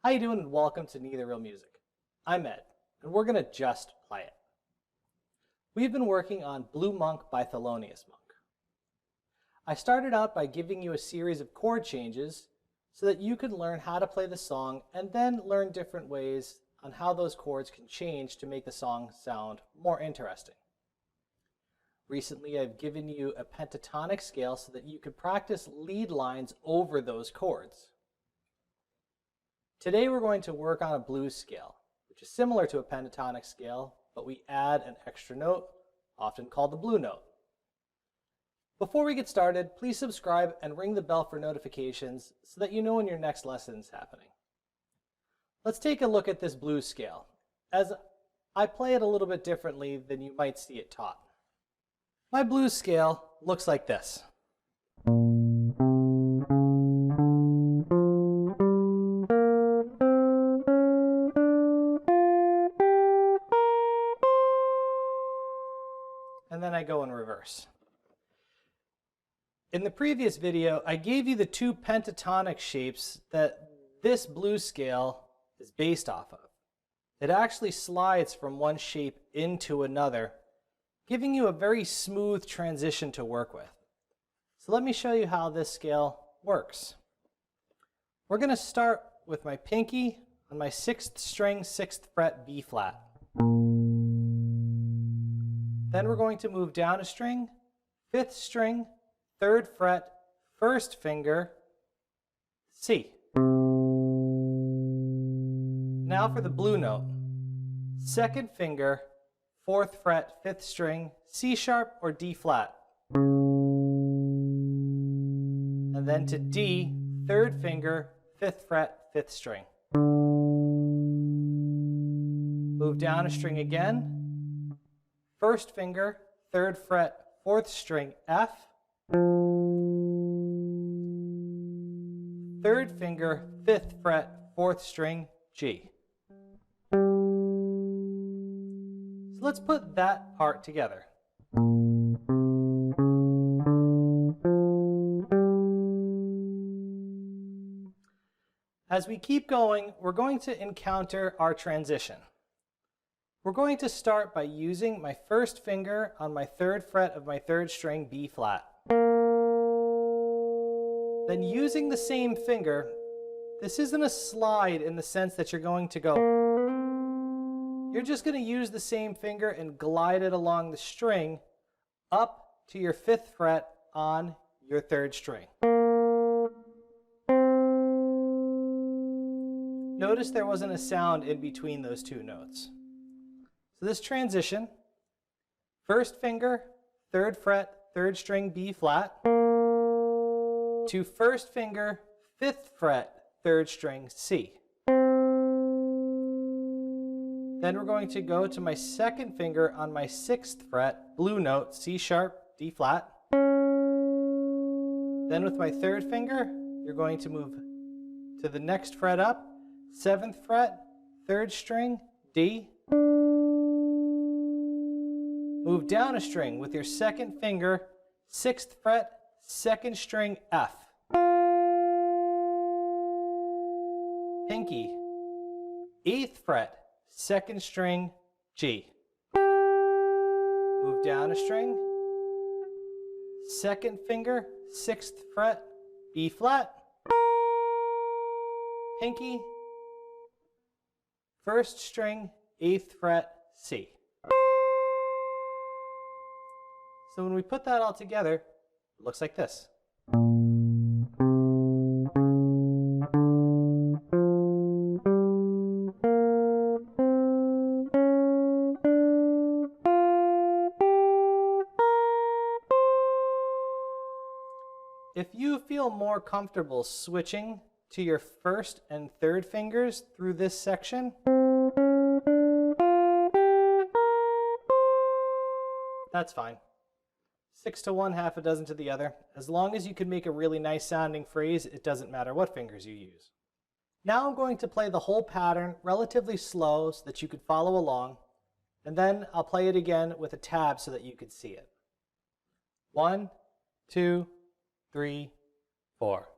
How you doing and welcome to Neither Real Music. I'm Ed, and we're going to just play it. We've been working on Blue Monk by Thelonious Monk. I started out by giving you a series of chord changes so that you could learn how to play the song and then learn different ways on how those chords can change to make the song sound more interesting. Recently, I've given you a pentatonic scale so that you could practice lead lines over those chords. Today we're going to work on a blues scale, which is similar to a pentatonic scale, but we add an extra note, often called the blue note. Before we get started, please subscribe and ring the bell for notifications so that you know when your next lesson is happening. Let's take a look at this blues scale, as I play it a little bit differently than you might see it taught. My blues scale looks like this. And then I go in reverse. In the previous video, I gave you the two pentatonic shapes that this blues scale is based off of. It actually slides from one shape into another, giving you a very smooth transition to work with. So let me show you how this scale works. We're going to start with my pinky on my 6th string, 6th fret B flat. Then we're going to move down a string, 5th string, 3rd fret, 1st finger, C. Now for the blue note, 2nd finger, 4th fret, 5th string, C sharp or D flat. And then to D, 3rd finger, 5th fret, 5th string. Move down a string again. 1st finger, 3rd fret, 4th string, F. 3rd finger, 5th fret, 4th string, G. So let's put that part together. As we keep going, we're going to encounter our transition. We're going to start by using my 1st finger on my 3rd fret of my 3rd string, B flat. Then using the same finger, this isn't a slide in the sense that you're going to go. You're just going to use the same finger and glide it along the string up to your 5th fret on your 3rd string. Notice there wasn't a sound in between those two notes. So this transition, 1st finger, 3rd fret, 3rd string, B flat, to 1st finger, 5th fret, 3rd string, C. Then we're going to go to my 2nd finger on my 6th fret, blue note, C sharp, D flat. Then with my 3rd finger, you're going to move to the next fret up, 7th fret, 3rd string, D. Move down a string with your 2nd finger, 6th fret, 2nd string, F. Pinky, 8th fret, 2nd string, G. Move down a string, 2nd finger, 6th fret, B flat. Pinky, 1st string, 8th fret, C. So when we put that all together, it looks like this. If you feel more comfortable switching to your 1st and 3rd fingers through this section, that's fine. 6 to one, half a dozen to the other. As long as you can make a really nice sounding phrase, it doesn't matter what fingers you use. Now I'm going to play the whole pattern relatively slow so that you could follow along, and then I'll play it again with a tab so that you could see it. 1, 2, 3, 4.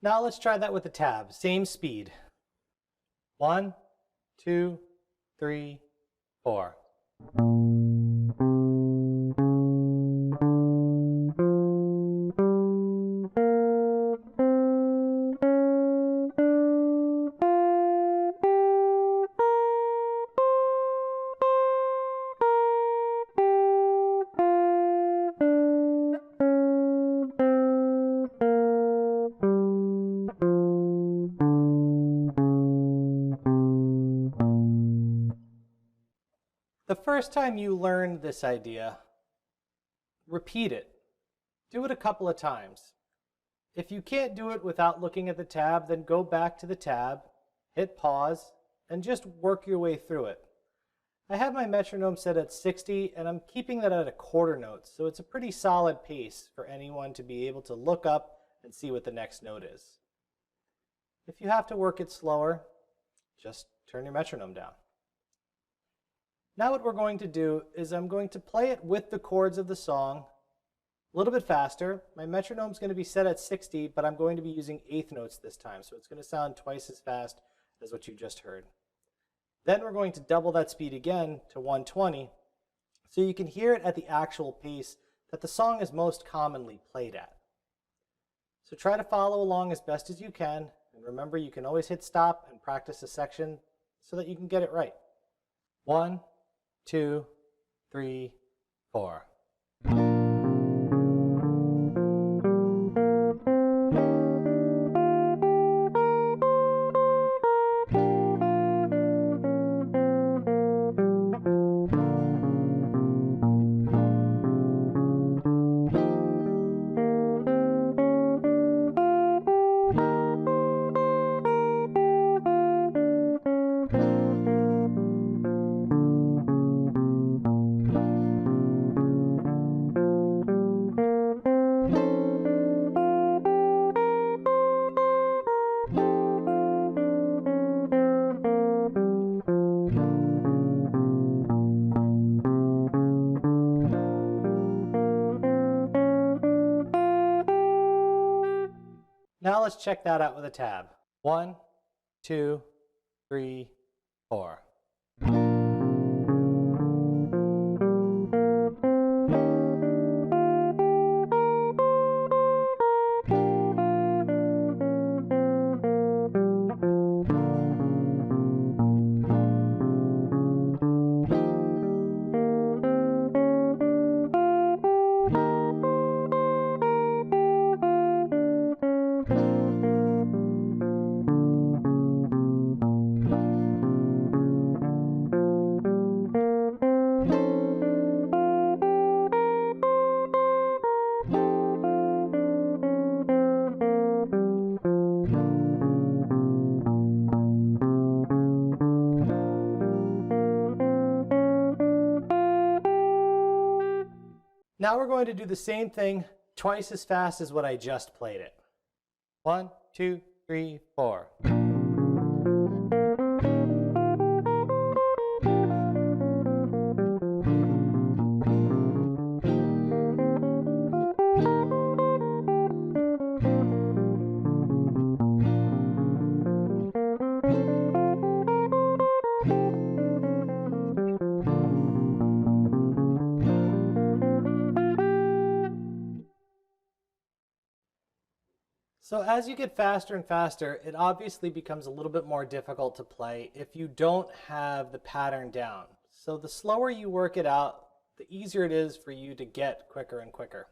Now let's try that with the tab, same speed. 1, 2, 3, 4. The first time you learn this idea, repeat it. Do it a couple of times. If you can't do it without looking at the tab, then go back to the tab, hit pause, and just work your way through it. I have my metronome set at 60, and I'm keeping that at a quarter note, so it's a pretty solid pace for anyone to be able to look up and see what the next note is. If you have to work it slower, just turn your metronome down. Now what we're going to do is I'm going to play it with the chords of the song a little bit faster. My metronome's going to be set at 60, but I'm going to be using eighth notes this time, so it's going to sound twice as fast as what you just heard. Then we're going to double that speed again to 120, so you can hear it at the actual pace that the song is most commonly played at. So try to follow along as best as you can, and remember you can always hit stop and practice a section so that you can get it right. 1, 2, 3, 4. Now let's check that out with a tab. 1, 2, 3, 4. Now we're going to do the same thing twice as fast as what I just played it. 1, 2, 3, 4. So as you get faster and faster, it obviously becomes a little bit more difficult to play if you don't have the pattern down. So the slower you work it out, the easier it is for you to get quicker and quicker.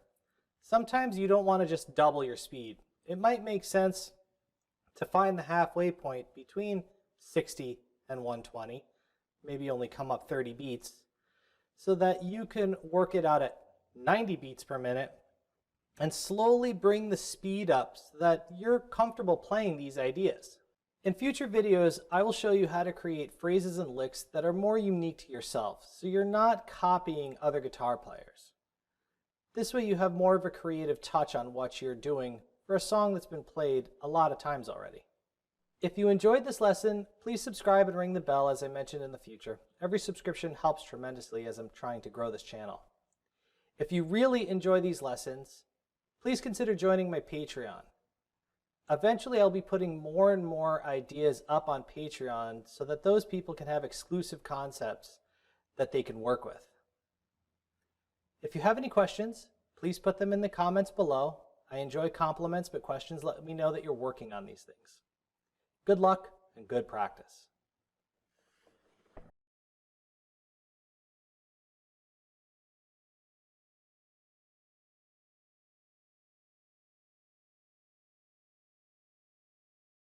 Sometimes you don't want to just double your speed. It might make sense to find the halfway point between 60 and 120, maybe only come up 30 beats, so that you can work it out at 90 beats per minute and slowly bring the speed up so that you're comfortable playing these ideas. In future videos, I will show you how to create phrases and licks that are more unique to yourself, so you're not copying other guitar players. This way you have more of a creative touch on what you're doing for a song that's been played a lot of times already. If you enjoyed this lesson, please subscribe and ring the bell as I mentioned in the future. Every subscription helps tremendously as I'm trying to grow this channel. If you really enjoy these lessons, please consider joining my Patreon. Eventually, I'll be putting more and more ideas up on Patreon so that those people can have exclusive concepts that they can work with. If you have any questions, please put them in the comments below. I enjoy compliments, but questions let me know that you're working on these things. Good luck and good practice.